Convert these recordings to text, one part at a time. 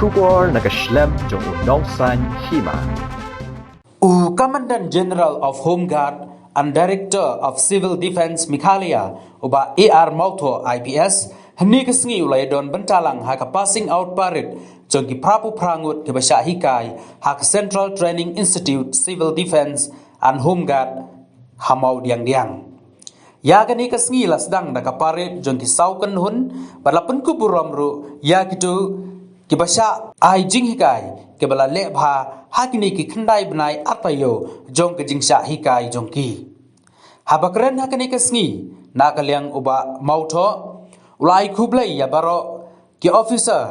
Kubor nagaslem jong unongsan Hima. Commandant General of Home Guard and Director of Civil Defense Mikhalia uba AR Mauto IPS hni kasngi ulai don bentalang ha passing out parade jong ki prapu prangut ke basha hikai ha Central Training Institute Civil Defense and Home Guard hamau diang ya kani kasngi lasdang da parade jong ki saukan hun balapun ku buram ru ya kitu ki basha ai jing hikai ke bala le bha hakini ki khandai bnai atayo jong ke jingsha hikai jong ki habakren hakani kasngi na kalyang uba mauto ulai kublai ya baro ki officer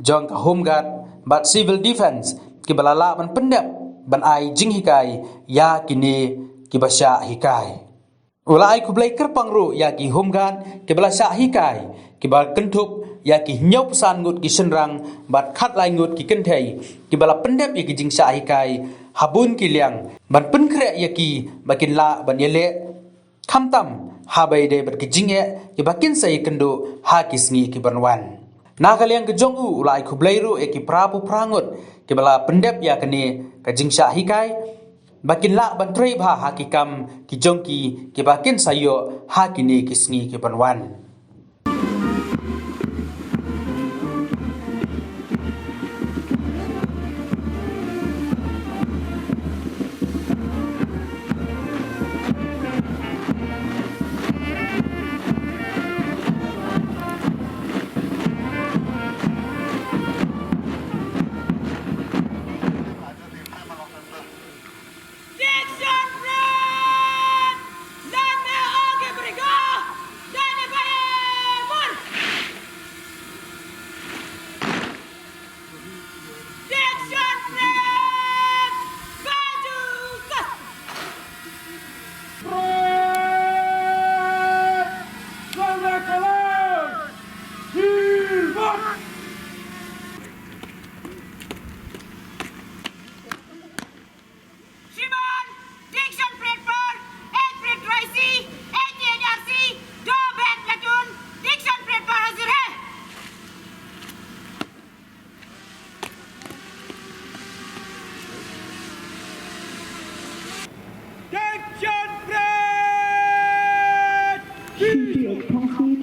jong ka home guard but civil defense ki bala la ban Pyndep ban ai jing hikai ya kini ki basha hikai ulai kublai kerpang ru ya ki home guard ki bala sha hikai ki bal kentup ya ki nyau pesan ngut ki senrang bat khat lai ngut ki Kynthei ki bala Pyndep ya ki jingsha hikai habun ki liang ban pen kre ya ki bakin la ban yele khamtam habai de bat ki jingye ki bakin sai kendo ha ki sngi ki banwan na kaliang ke jong u ulai khublai ru e ki prapu prangut ki bala Pyndep ya kani ka jingsha hikai bakin la ban trei bha ha ki kam ki jong ki bakin sayo ha ki ni ki sngi ki banwan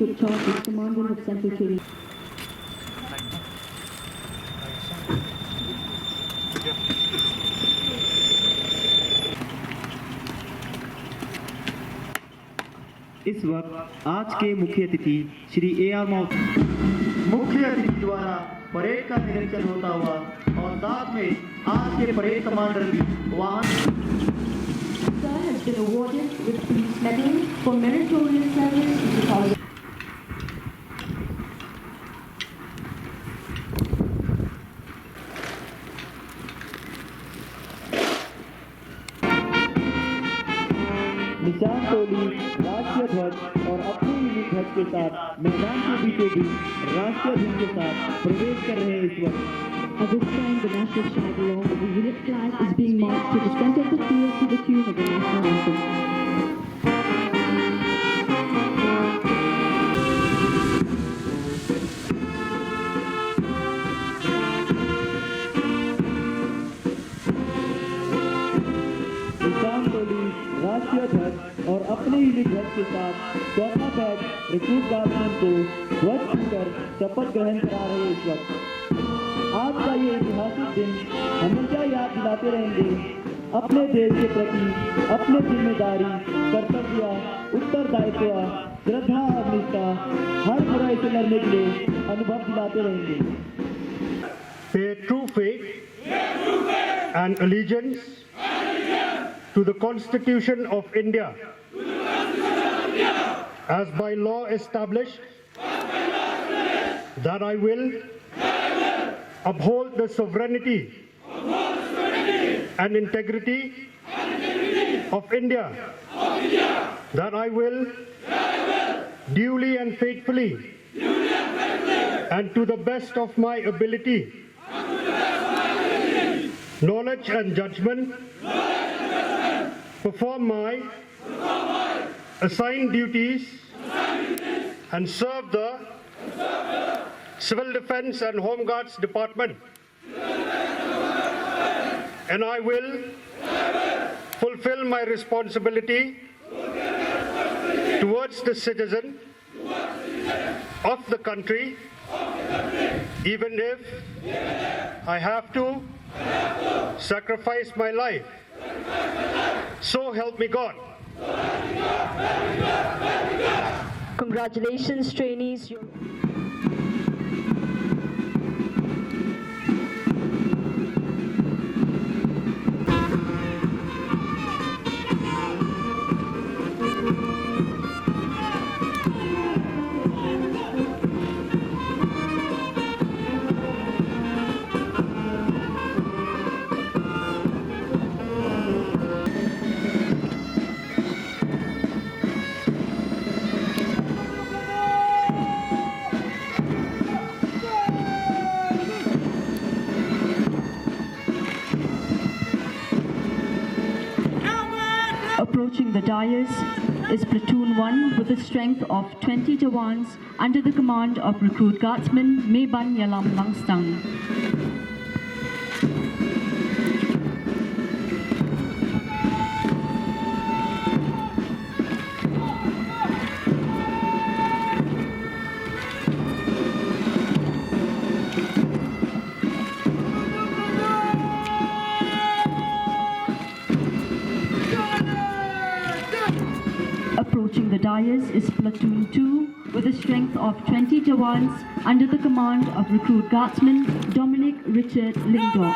to charge as Commandant of Central Training. इस वक्त आज के मुख्य अतिथि Shri AR मौत मुख्य अतिथि द्वारा परेड का निरीक्षण होता हुआ और साथ में आज के परेड कमांडर भी वहां Sir has been awarded with Police Medal for meritorious service in the college. निशान टोली राष्ट्रीय ध्वज और अपने यूनिक ध्वज के साथ मैदान के बीचों बीच राष्ट्रीय ध्वज के साथ प्रवेश कर रहे हैं इस वक्त At this time, the national flag along with the unit flag is being marched to the center of the field to the tune of the national anthem. निशान टोली राष्ट्रीय ध्वज और अपने यूनिक ध्वज के साथ चौथा बैच रिक्रूट गार्डमैन को ध्वज छूकर शपथ ग्रहण करा रहे हैं इस वक्त आज का ये ऐतिहासिक दिन हमेशा याद दिलाते रहेंगे अपने देश के प्रति अपने जिम्मेदारी कर्तव्य उत्तरदायित्व श्रद्धा और निष्ठा हर बुराई से लड़ने के लिए अनुभव दिलाते रहेंगे Pay true faith and allegiance to the Constitution of India as by law established, that I will uphold the sovereignty and integrity of India, that I will duly and faithfully and to the best of my ability, knowledge and judgment, perform my assigned duties and serve the Civil Defense and Home Guards Department. And I will fulfill my responsibility towards the citizen of the country, even if I have to sacrifice my life. So help me God. Congratulations, trainees. Approaching the dais is Platoon 1 with a strength of 20 Jawans under the command of Recruit Guardsman Meban Yalam Langstang. Approaching the dais is Platoon 2 with a strength of 20 Jawans under the command of Recruit Guardsman Dominic Richard Lingdor.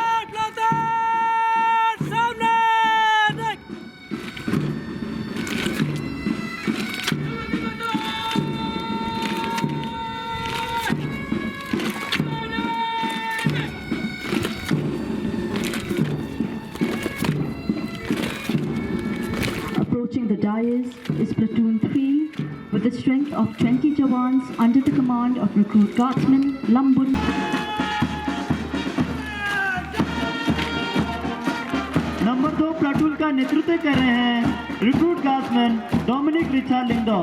Approaching the dais is Platoon 3 with a strength of 20 Jawans under the command of Recruit Guardsman Lambun. Number 2 platoon का नेतृत्व कर रहे हैं recruit guardsman Dominic Richard Lindo.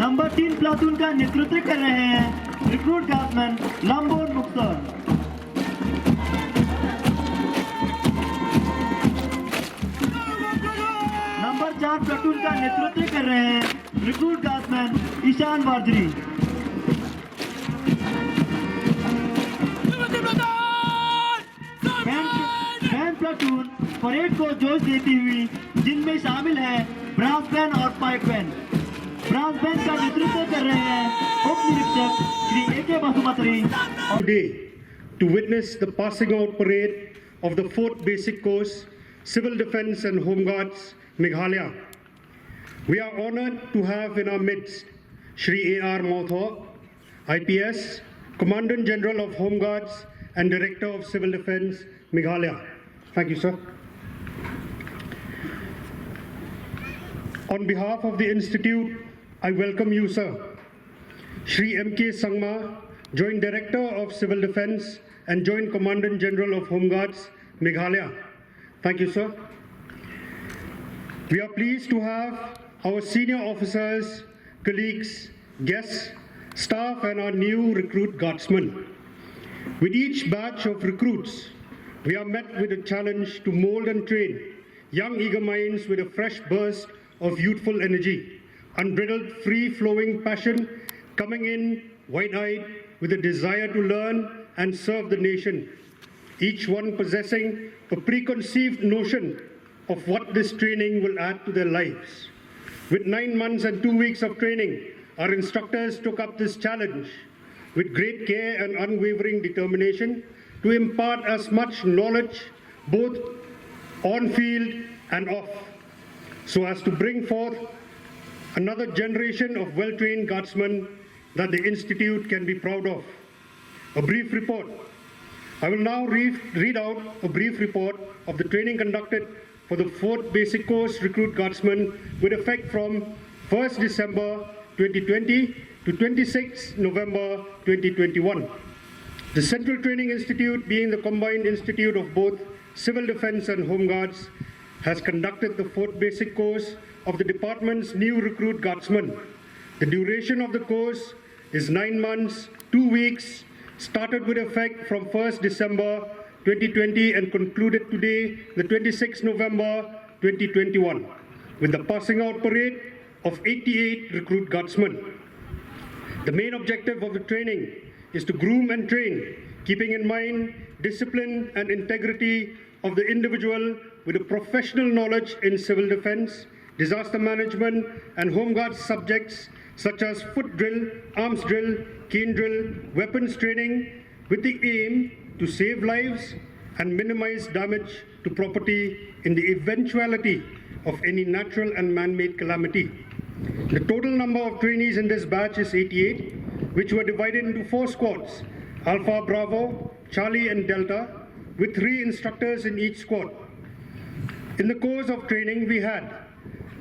Number 3 platoon का नेतृत्व कर रहे हैं recruit guardsman Lambun Mukhtar. Number 4 platoon का नेतृत्व कर रहे हैं रिक्रूट गार्ड्समैन ईशान वारजरी। बैंड प्लाटून परेड को जोश देती हुई जिनमें शामिल है ब्रास बैंड और पाइप बैंड। ब्रास बैंड का नेतृत्व कर रहे हैं उप निरीक्षक श्री एके बासुमत्री। Today, to witness the passing out parade of the 4th Basic Course, Civil Defense and Home Guards, Meghalaya. We are honored to have in our midst Shri A.R. Mautho, IPS, Commandant General of Home Guards and Director of Civil Defense, Meghalaya. Thank you, sir. On behalf of the Institute, I welcome you, sir. Shri M.K. Sangma, Joint Director of Civil Defense and Joint Commandant General of Home Guards, Meghalaya. Thank you, sir. We are pleased to have our senior officers, colleagues, guests, staff and our new recruit guardsmen. With each batch of recruits, we are met with a challenge to mold and train young eager minds with a fresh burst of youthful energy, unbridled free-flowing passion, coming in wide-eyed with a desire to learn and serve the nation, each one possessing a preconceived notion of what this training will add to their lives. With 9 months and 2 weeks of training, our instructors took up this challenge with great care and unwavering determination to impart as much knowledge both on field and off, so as to bring forth another generation of well-trained guardsmen that the Institute can be proud of. A brief report. I will now read out a brief report of the training conducted for the 4th Basic Course Recruit Guardsmen with effect from 1st December 2020 to 26 November 2021. The Central Training Institute, being the combined institute of both Civil Defense and Home Guards, has conducted the 4th basic course of the department's new recruit guardsmen. The duration of the course is 9 months, 2 weeks, started with effect from 1st December 2020 and concluded today, the 26th November 2021, with the passing out parade of 88 recruit guardsmen. The main objective of the training is to groom and train, keeping in mind discipline and integrity of the individual with a professional knowledge in civil defense, disaster management, and home guard subjects such as foot drill, arms drill, cane drill, weapons training, with the aim to save lives and minimize damage to property in the eventuality of any natural and man-made calamity. The total number of trainees in this batch is 88, which were divided into 4 squads, Alpha, Bravo, Charlie, and Delta, with 3 instructors in each squad. In the course of training, we had,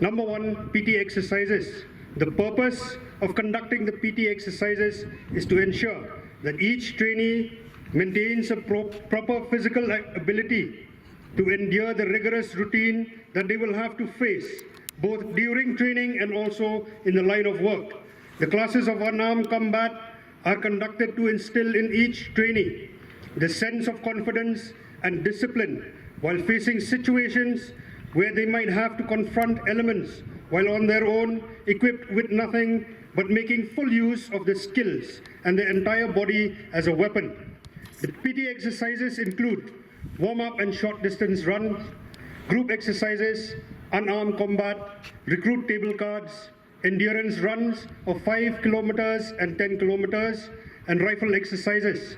number 1, PT exercises. The purpose of conducting the PT exercises is to ensure that each trainee maintains a proper physical ability to endure the rigorous routine that they will have to face, both during training and also in the line of work. The classes of unarmed combat are conducted to instill in each trainee the sense of confidence and discipline while facing situations where they might have to confront elements while on their own, equipped with nothing but making full use of the skills and the entire body as a weapon. The PT exercises include warm-up and short distance runs, group exercises, unarmed combat, recruit table cards, endurance runs of 5 kilometers and 10 kilometers, and rifle exercises.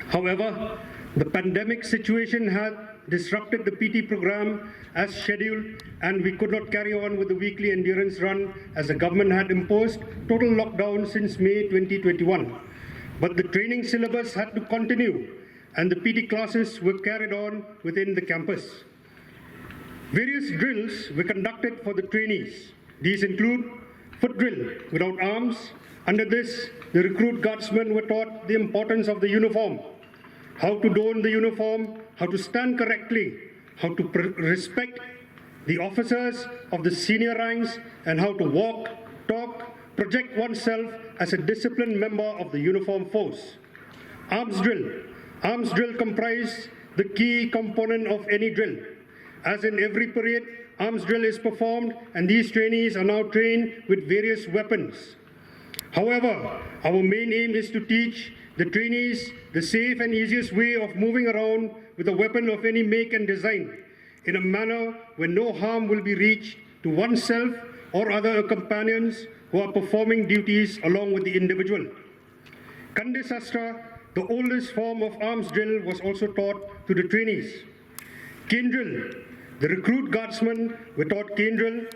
However, the pandemic situation had disrupted the PT program as scheduled, and we could not carry on with the weekly endurance run as the government had imposed total lockdown since May 2021. But the training syllabus had to continue, and the PT classes were carried on within the campus. Various drills were conducted for the trainees. These include foot drill without arms. Under this, the recruit guardsmen were taught the importance of the uniform, how to don the uniform, how to stand correctly, how to respect the officers of the senior ranks, and how to walk, talk, project oneself as a disciplined member of the uniformed force. Arms drill. Arms drill comprise the key component of any drill. As in every parade, arms drill is performed, and these trainees are now trained with various weapons. However, our main aim is to teach the trainees the safe and easiest way of moving around with a weapon of any make and design in a manner where no harm will be reached to oneself or other companions who are performing duties along with the individual. Kandisastra, the oldest form of arms drill, was also taught to the trainees. Cane drill. The recruit guardsmen were taught cane drill.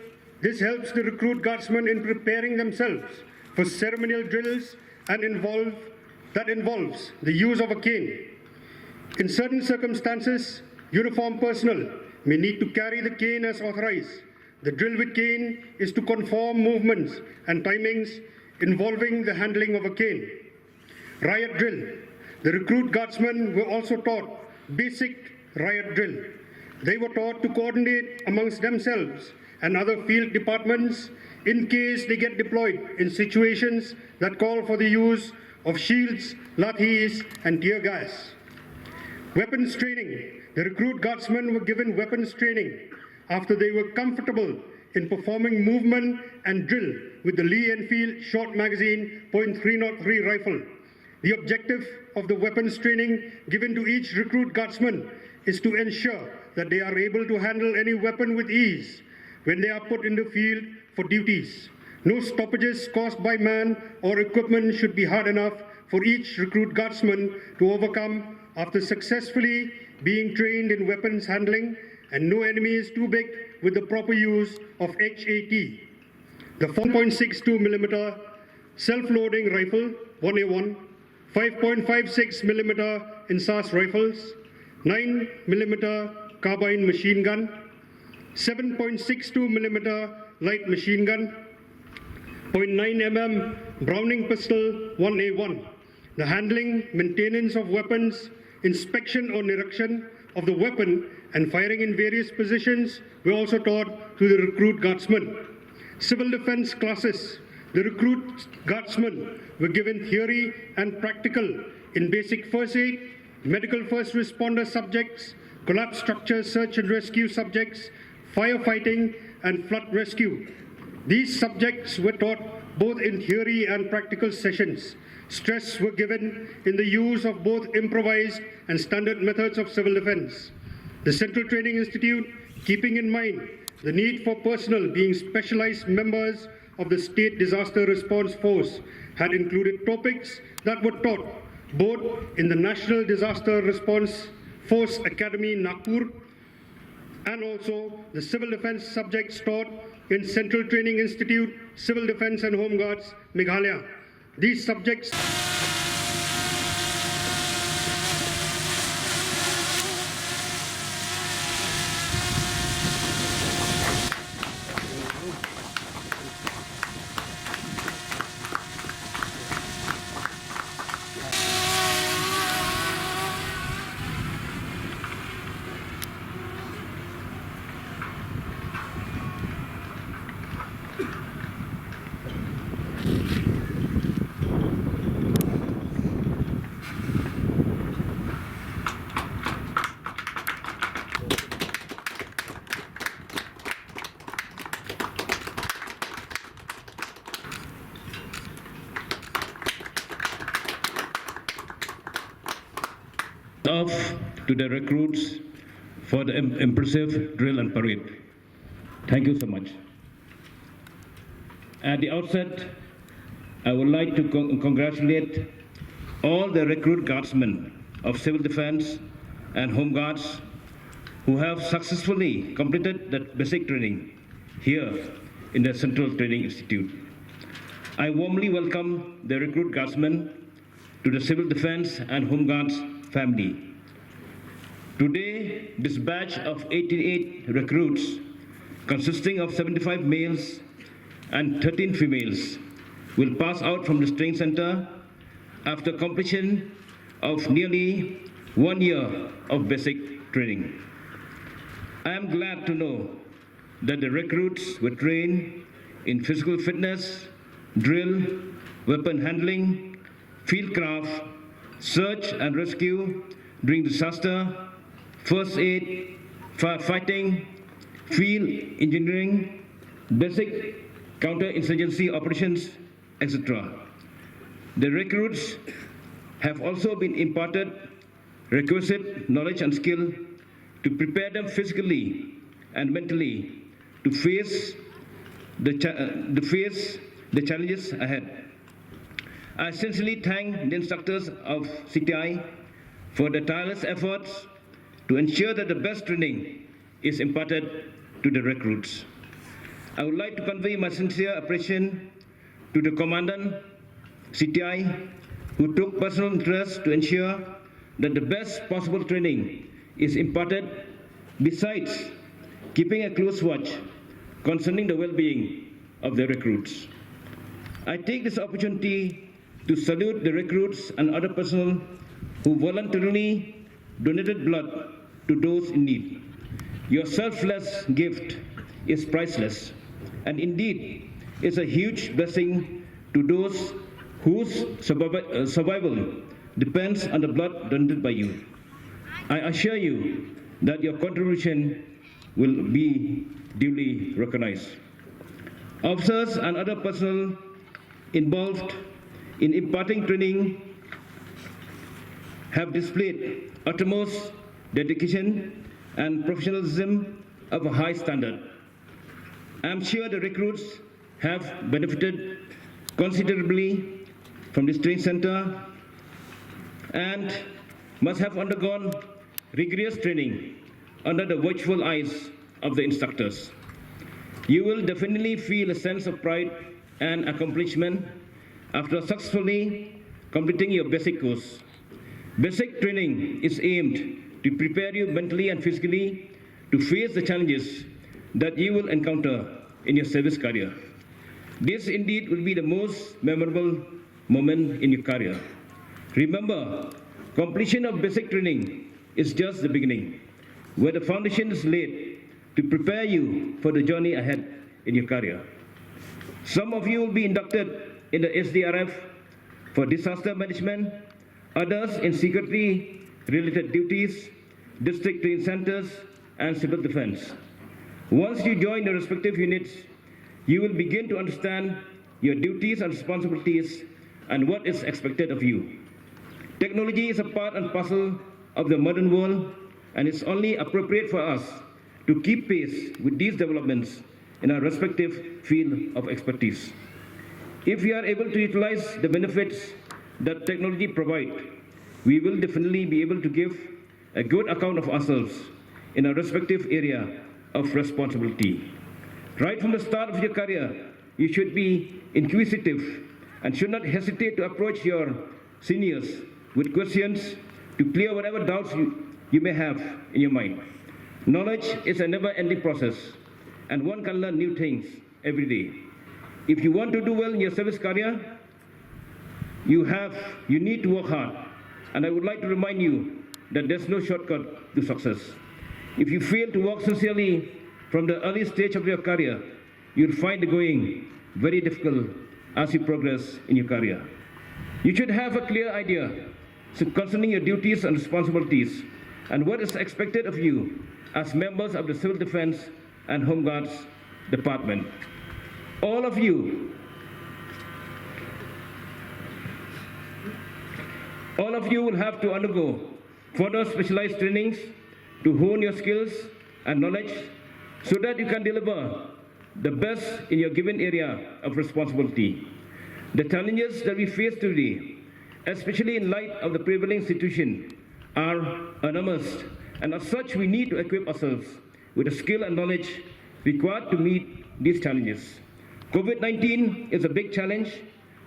This helps the recruit guardsmen in preparing themselves for ceremonial drills and involves the use of a cane. In certain circumstances, uniformed personnel may need to carry the cane as authorized. The drill with cane is to conform movements and timings involving the handling of a cane. Riot drill. The recruit guardsmen were also taught basic riot drill. They were taught to coordinate amongst themselves and other field departments in case they get deployed in situations that call for the use of shields, lathis, and tear gas. Weapons training. The recruit guardsmen were given weapons training after they were comfortable in performing movement and drill with the Lee Enfield short magazine .303 rifle. The objective of the weapons training given to each recruit guardsman is to ensure that they are able to handle any weapon with ease when they are put in the field for duties. No stoppages caused by man or equipment should be hard enough for each recruit guardsman to overcome after successfully being trained in weapons handling, and no enemy is too big with the proper use of HAT. The 4.62mm self-loading rifle 1A1, 5.56mm INSAS rifles, 9mm carbine machine gun, 7.62mm light machine gun, 0.9mm Browning pistol 1A1. The handling, maintenance of weapons, inspection or nirekshan of the weapon and firing in various positions were also taught to the recruit guardsmen. Civil defense classes, the recruit guardsmen were given theory and practical in basic first aid, medical first responder subjects, collapse structure search and rescue subjects, firefighting and flood rescue. These subjects were taught both in theory and practical sessions. Stress were given in the use of both improvised and standard methods of civil defense. The Central Training Institute, keeping in mind the need for personnel being specialized members of the State Disaster Response Force, had included topics that were taught both in the National Disaster Response Force Academy, Nagpur, and also the civil defense subjects taught in Central Training Institute, Civil Defense and Home Guards, Meghalaya. These subjects off to the recruits for the impressive drill and parade. Thank you so much. At the outset, I would like to congratulate all the recruit guardsmen of Civil Defense and Home Guards who have successfully completed the basic training here in the Central Training Institute. I warmly welcome the recruit guardsmen to the Civil Defense and Home Guards family. Today, this batch of 88 recruits, consisting of 75 males and 13 females, will pass out from the training center after completion of nearly 1 year of basic training. I am glad to know that the recruits were trained in physical fitness, drill, weapon handling, field craft, search and rescue during disaster, first aid, firefighting, field engineering, basic counterinsurgency operations, etc. The recruits have also been imparted requisite knowledge and skill to prepare them physically and mentally to face the challenges ahead. I sincerely thank the instructors of CTI for their tireless efforts to ensure that the best training is imparted to the recruits. I would like to convey my sincere appreciation to the Commandant CTI, who took personal interest to ensure that the best possible training is imparted, besides keeping a close watch concerning the well-being of the recruits. I take this opportunity to salute the recruits and other personnel who voluntarily donated blood to those in need. Your selfless gift is priceless, and indeed is a huge blessing to those whose survival depends on the blood donated by you. I assure you that your contribution will be duly recognized. Officers and other personnel involved in imparting training have displayed utmost dedication and professionalism of a high standard. I am sure the recruits have benefited considerably from this training center and must have undergone rigorous training under the watchful eyes of the instructors. You will definitely feel a sense of pride and accomplishment after successfully completing your basic course. Basic training is aimed to prepare you mentally and physically to face the challenges that you will encounter in your service career. This indeed will be the most memorable moment in your career. Remember, completion of basic training is just the beginning. where the foundation is laid to prepare you for the journey ahead in your career. Some of you will be inducted in the SDRF for disaster management, others in security-related duties, district training centers, and civil defense. Once you join your respective units, you will begin to understand your duties and responsibilities and what is expected of you. Technology is a part and parcel of the modern world, and it's only appropriate for us to keep pace with these developments in our respective field of expertise. If we are able to utilize the benefits that technology provides, we will definitely be able to give a good account of ourselves in our respective area of responsibility. Right from the start of your career, you should be inquisitive and should not hesitate to approach your seniors with questions to clear whatever doubts you may have in your mind. Knowledge is a never-ending process, and one can learn new things every day. If you want to do well in your service career, you need to work hard. And I would like to remind you that there's no shortcut to success. If you fail to work sincerely from the early stage of your career, you'll find the going very difficult as you progress in your career. You should have a clear idea concerning your duties and responsibilities and what is expected of you as members of the Civil Defense and Home Guards Department. All of you will have to undergo further specialized trainings to hone your skills and knowledge so that you can deliver the best in your given area of responsibility. The challenges that we face today, especially in light of the prevailing situation, are enormous, and as such we need to equip ourselves with the skill and knowledge required to meet these challenges. COVID-19 is a big challenge,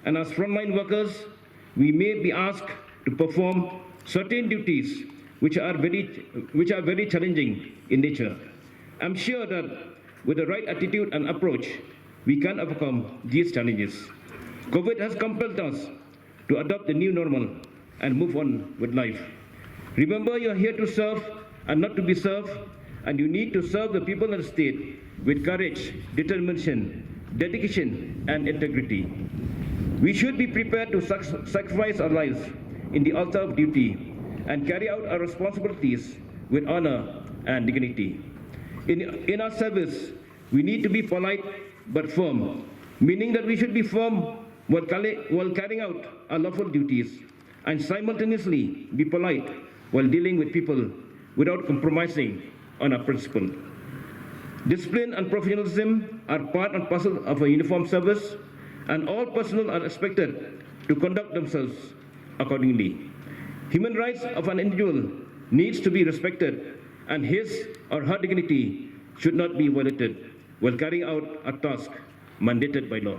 and as frontline workers, we may be asked to perform certain duties which are very challenging in nature. I'm sure that with the right attitude and approach, we can overcome these challenges. COVID has compelled us to adopt the new normal and move on with life. Remember, you're here to serve and not to be served, and you need to serve the people of the state with courage, determination, dedication, and integrity. We should be prepared to sacrifice our lives in the altar of duty and carry out our responsibilities with honor and dignity. In our service, we need to be polite but firm, meaning that we should be firm while carrying out our lawful duties, and simultaneously be polite while dealing with people without compromising on our principle. Discipline and professionalism are part and parcel of a uniformed service, and all personnel are expected to conduct themselves accordingly. Human rights of an individual needs to be respected, and his or her dignity should not be violated while carrying out a task mandated by law.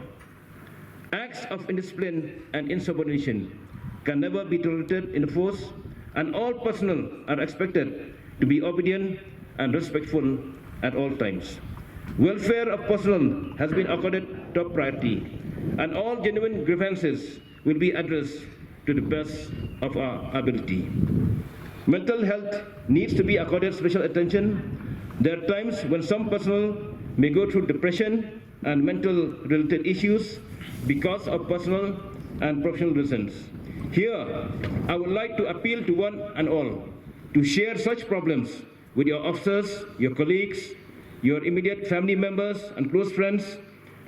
Acts of indiscipline and insubordination can never be tolerated in the force, and all personnel are expected to be obedient and respectful at all times. Welfare of personnel has been accorded top priority, and all genuine grievances will be addressed to the best of our ability. Mental health needs to be accorded special attention. There are times when some personnel may go through depression and mental-related issues because of personal and professional reasons. Here, I would like to appeal to one and all to share such problems with your officers, your colleagues, your immediate family members and close friends,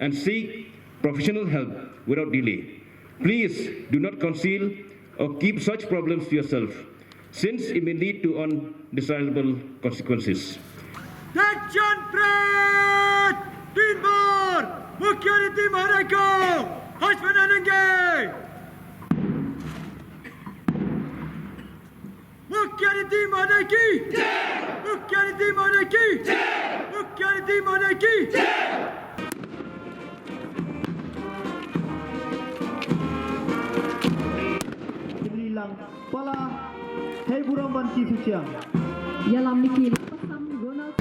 and seek professional help without delay. Please do not conceal or keep such problems to yourself, since it may lead to undesirable consequences. Section Fred! Timur! Mukyariti Mareko! Hashmananenge! Mukyariti Mareki! Mukyariti Mareki! Mukyariti Mareki! Lang pala hey burang banti suciang Yalam Nikil Pasam Ronald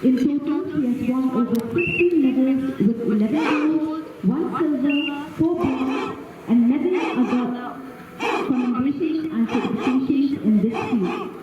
In total, he has won over 15 medals with 11 gold, 1 silver, 4 bronze, and many other commendations and certifications in this field.